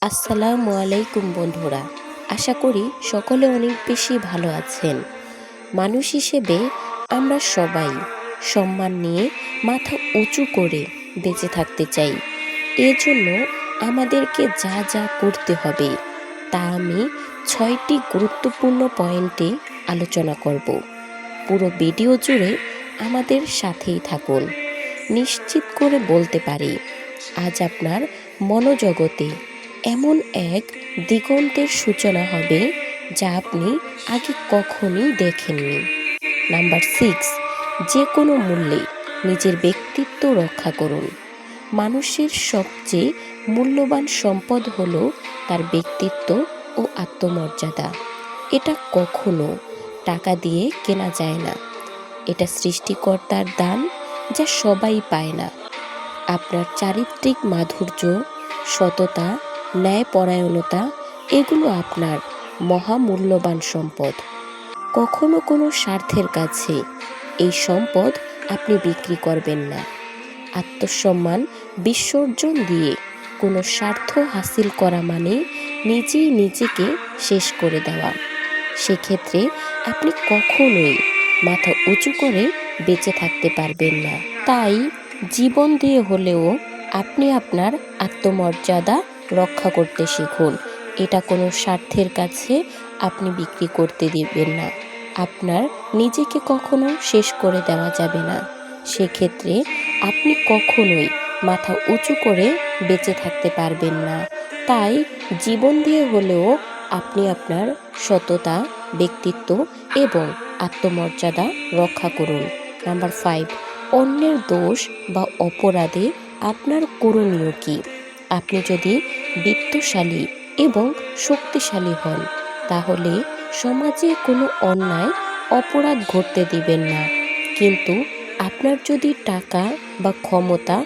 আসসালামু আলাইকুম বন্ধুরা, আশা করি সকলে অনেক বেশি ভালো আছেন। মানুষ হিসেবে আমরা সবাই সম্মান নিয়ে মাথা উঁচু করে বেঁচে থাকতে চাই। এজন্য আমাদেরকে যা যা করতে হবে তা আমি 6টি গুরুত্বপূর্ণ পয়েন্টে আলোচনা করব। পুরো ভিডিও জুড়ে আমাদের সাথেই থাকুন। নিশ্চিত করে বলতে পারি, আজ আপনার মনোজগতে এমন এক দিগন্তের সূচনা হবে যা আপনি আগে কখনোই দেখেননি। নাম্বার 6, যে কোনো মূল্যে নিজের ব্যক্তিত্ব রক্ষা করুন। মানুষের সবচেয়ে মূল্যবান সম্পদ হলো তার ব্যক্তিত্ব ও আত্মমর্যাদা। এটা কখনো টাকা দিয়ে কেনা যায় না। এটা সৃষ্টিকর্তার দান, যা সবাই পায় না। আপনার চারিত্রিক মাধুর্য, সততা, ন্যায়পরায়ণতা এগুলো আপনার মহামূল্যবান সম্পদ। কখনো কোনো স্বার্থের কাছে এই সম্পদ আপনি বিক্রি করবেন না। আত্মসম্মান বিসর্জন দিয়ে কোনো স্বার্থ হাসিল করা মানে নিজেই নিজেকে শেষ করে দেওয়া। সেক্ষেত্রে আপনি কখনোই মাথা উঁচু করে বেঁচে থাকতে পারবেন না। তাই জীবন দিয়ে হলেও আপনি আপনার আত্মমর্যাদা রক্ষা করতে শিখুন। এটা কোনো স্বার্থের কাছে আপনি বিক্রি করতে দিবেন না। আপনার নিজেকে কখনো শেষ করে দেওয়া যাবে না। সেক্ষেত্রে আপনি কখনোই মাথা উঁচু করে বেঁচে থাকতে পারবেন না। তাই জীবন দিয়ে হলেও আপনি আপনার সততা, ব্যক্তিত্ব এবং আত্মমর্যাদা রক্ষা করুন। নাম্বার 5, অন্যের দোষ বা অপরাধে আপনার করণীয় কি? আপনি যদি বিত্তশালী এবং শক্তিশালী হন, তাহলে সমাজে কোনো অন্যায় অপরাধ ঘটতে দিবেন না। কিন্তু আপনার যদি টাকা বা ক্ষমতা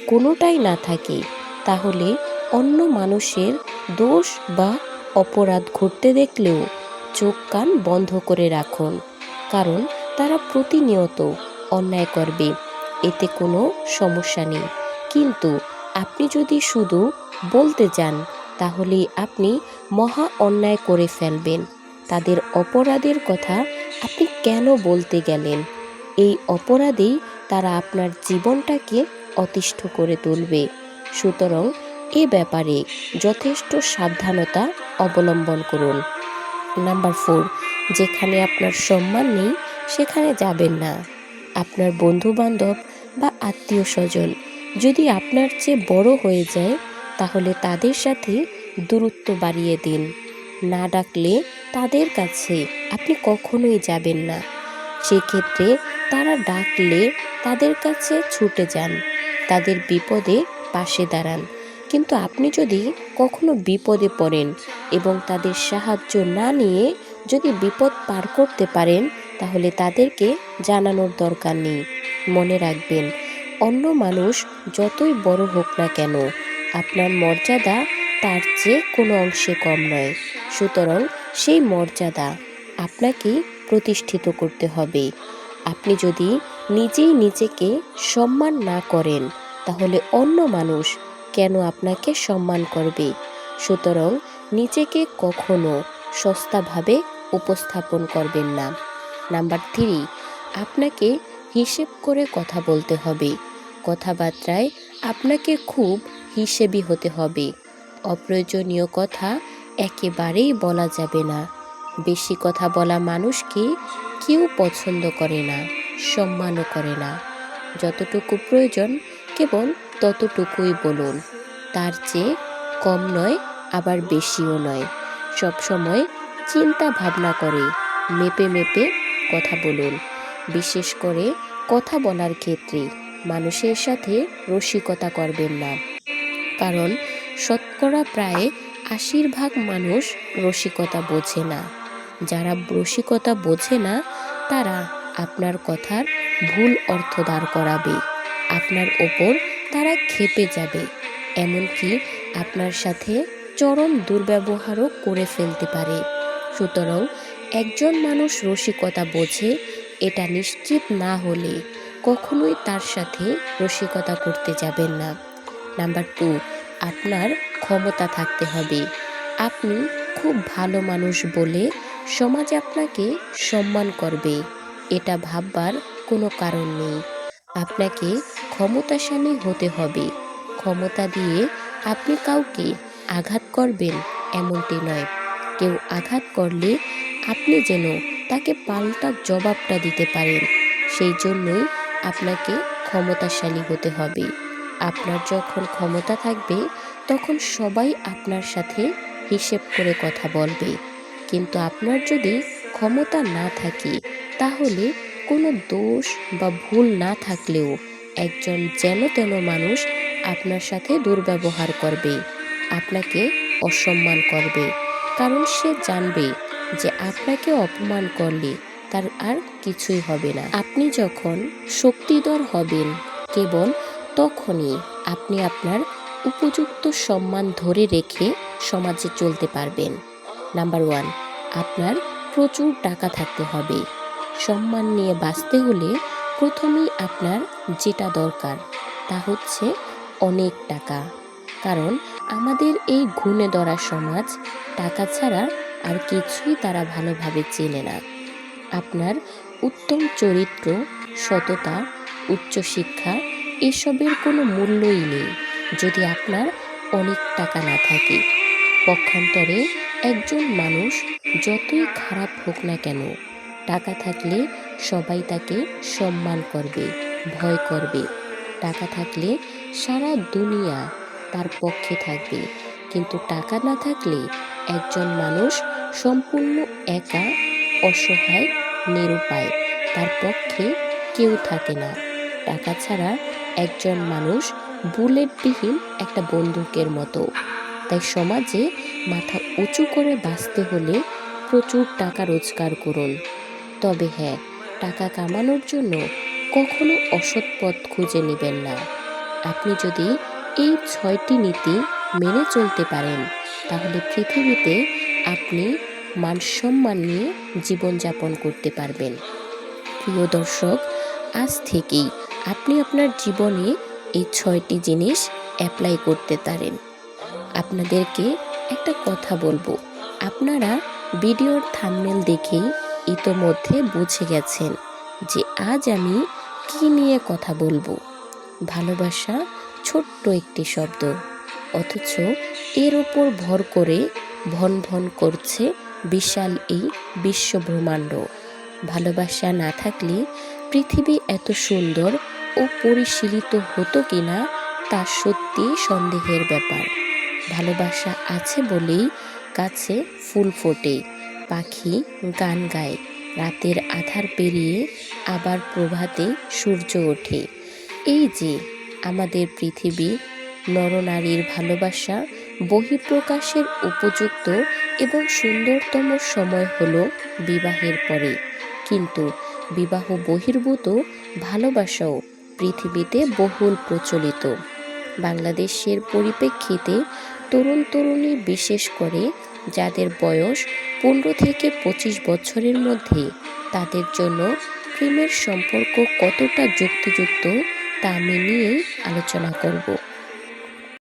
কোনোটাই না থাকে, তাহলে অন্য মানুষের দোষ বা অপরাধ ঘটতে দেখলেও চোখ কান বন্ধ করে রাখুন। কারণ তারা প্রতিনিয়ত অন্যায় করবে, এতে কোনো সমস্যা নেই। কিন্তু আপনি যদি শুধু বলতে যান, তাহলে আপনি মহা অন্যায় করে ফেলবেন। তাদের অপরাধের কথা আপনি কেন বলতে গেলেন? এই অপরাধেই তারা আপনার জীবনটাকে অতিষ্ঠ করে তুলবে। সুতরাং এ ব্যাপারে যথেষ্ট সাবধানতা অবলম্বন করুন। নাম্বার 4, যেখানে আপনার সম্মান নেই সেখানে যাবেন না। আপনার বন্ধুবান্ধব বা আত্মীয় স্বজন যদি আপনার চেয়ে বড় হয়ে যায়, তাহলে তাদের সাথে দূরত্ব বাড়িয়ে দিন। না ডাকলে তাদের কাছে আপনি কখনোই যাবেন না। সেক্ষেত্রে তারা ডাকলে তাদের কাছে ছুটে যান, তাদের বিপদে পাশে দাঁড়ান। কিন্তু আপনি যদি কখনো বিপদে পড়েন এবং তাদের সাহায্য না নিয়ে যদি বিপদ পার করতে পারেন, তাহলে তাদেরকে জানানোর দরকার নেই। মনে রাখবেন, অন্য মানুষ যতই বড় হোক না কেন, আপনার মর্যাদা তার চেয়ে কোনো অংশে কম নয়। সুতরাং সেই মর্যাদা আপনাকে প্রতিষ্ঠিত করতে হবে। আপনি যদি নিজেই নিজেকে সম্মান না করেন, তাহলে অন্য মানুষ কেন আপনাকে সম্মান করবে? সুতরাং নিজেকে কখনো সস্তাভাবে উপস্থাপন করবেন না। নাম্বার 3, আপনাকে হিসেব করে কথা বলতে হবে। কথাবার্তায় আপনাকে খুব হিসেবি হতে হবে। অপ্রয়োজনীয় কথা একেবারেই বলা যাবে না। বেশি কথা বলা মানুষকে কেউ পছন্দ করে না, সম্মানও করে না। যতটুকু প্রয়োজন কেবল ততটুকুই বলুন। তার চেয়ে কম নয়, আবার বেশিও নয়। সবসময় চিন্তা ভাবনা করে মেপে মেপে কথা বলুন। বিশেষ করে কথা বলার ক্ষেত্রে মানুষের সাথে রসিকতা করবেন না। কারণ শতকরা প্রায় 80% মানুষ রসিকতা বোঝে না। যারা রসিকতা বোঝে না, তারা আপনার কথার ভুল অর্থ দাঁড় করাবে। আপনার ওপর তারা ক্ষেপে যাবে, এমনকি আপনার সাথে চরম দুর্ব্যবহারও করে ফেলতে পারে। সুতরাং একজন মানুষ রসিকতা বোঝে এটা নিশ্চিত না হলে কখনোই তার সাথে রসিকতা করতে যাবেন না। নাম্বার 2, আপনার ক্ষমতা থাকতে হবে। আপনি খুব ভালো মানুষ বলে সমাজ আপনাকে সম্মান করবে, এটা ভাববার কোনো কারণ নেই। আপনাকে ক্ষমতাশালী হতে হবে। ক্ষমতা দিয়ে আপনি কাউকে আঘাত করবেন এমনটি নয়। কেউ আঘাত করলে আপনি যেন তাকে পাল্টা জবাবটা দিতে পারেন, সেই জন্যই আপনাকে ক্ষমতাশালী হতে হবে। আপনার যখন ক্ষমতা থাকবে তখন সবাই আপনার সাথে হিসেব করে কথা বলবে। কিন্তু আপনার যদি ক্ষমতা না থাকে তাহলে কোনো দোষ বা ভুল না থাকলেও একজন যেন তেন মানুষ আপনার সাথে দুর্ব্যবহার করবে, আপনাকে অসম্মান করবে। কারণ সে জানবে যে আপনাকে অপমান করলে তার আর কিছুই হবে না। আপনি যখন শক্তিধর হবেন কেবল তখনই আপনি আপনার উপযুক্ত সম্মান ধরে রেখে সমাজে চলতে পারবেন। নাম্বার 1, আপনার প্রচুর টাকা থাকতে হবে। সম্মান নিয়ে বাঁচতে হলে প্রথমেই আপনার যেটা দরকার তা হচ্ছে অনেক টাকা। কারণ আমাদের এই গুণে ধরা সমাজ টাকা ছাড়া আর কিছুই তারা ভালোভাবে চেনে না। আপনার উত্তম চরিত্র, সততা, উচ্চশিক্ষা এসবের কোনো মূল্যই নেই যদি আপনার অনেক টাকা না থাকে। পক্ষান্তরে একজন মানুষ যতই খারাপ হোক না কেন, টাকা থাকলে সবাই তাকে সম্মান করবে, ভয় করবে। টাকা থাকলে সারা দুনিয়া তার পক্ষে থাকবে। কিন্তু টাকা না থাকলে একজন মানুষ সম্পূর্ণ একা, অসহায়, নিরুপায়। তার পক্ষে কেউ থাকে না। টাকা ছাড়া একজন মানুষ বুলেটবিহীন একটা বন্দুকের মতো। তাই সমাজে মাথা উঁচু করে বাঁচতে হলে প্রচুর টাকা রোজগার করুন। তবে হ্যাঁ, টাকা কামানোর জন্য কখনো অসৎ পথ খুঁজে নেবেন না। আপনি যদি এই 6টি নীতি মেনে চলতে পারেন তাহলে পৃথিবীতে আপনি মান সম্মান নিয়ে জীবনযাপন করতে পারবেন। প্রিয় দর্শক, আজ থেকেই আপনি আপনার জীবনে এই 6টি জিনিস অ্যাপ্লাই করতে পারেন। আপনাদেরকে একটা কথা বলবো, আপনারা ভিডিওর থাম্বনেল দেখেই ইতোমধ্যে বুঝে গেছেন যে আজ আমি কি নিয়ে কথা বলবো। ভালোবাসা ছোট্ট একটি শব্দ, অথচ এর ওপর ভর করে ভন ভন করছে বিশাল এই বিশ্বব্রহ্মাণ্ড। ভালোবাসা না থাকলে পৃথিবী এত সুন্দর ও পরিশীলিত হতো কিনা তা সত্যি সন্দেহের ব্যাপার। ভালোবাসা আছে বলেই গাছে ফুল ফোটে, পাখি গান গায়, রাতের আধার পেরিয়ে আবার প্রভাতে সূর্য ওঠে। এই যে আমাদের পৃথিবী, নরনারীর ভালোবাসা বহিঃপ্রকাশের উপযুক্ত এবং সুন্দরতম সময় হলো বিবাহের পরে। কিন্তু বিবাহ বহির্ভূত ভালোবাসাও পৃথিবীতে বহুল প্রচলিত। বাংলাদেশের পরিপ্রেক্ষিতে তরুণ তরুণী, বিশেষ করে যাদের বয়স 15 থেকে 25 বছরের মধ্যে, তাদের জন্য প্রেমের সম্পর্ক কতটা যুক্তিযুক্ত তা আমি নিয়েই আলোচনা করব।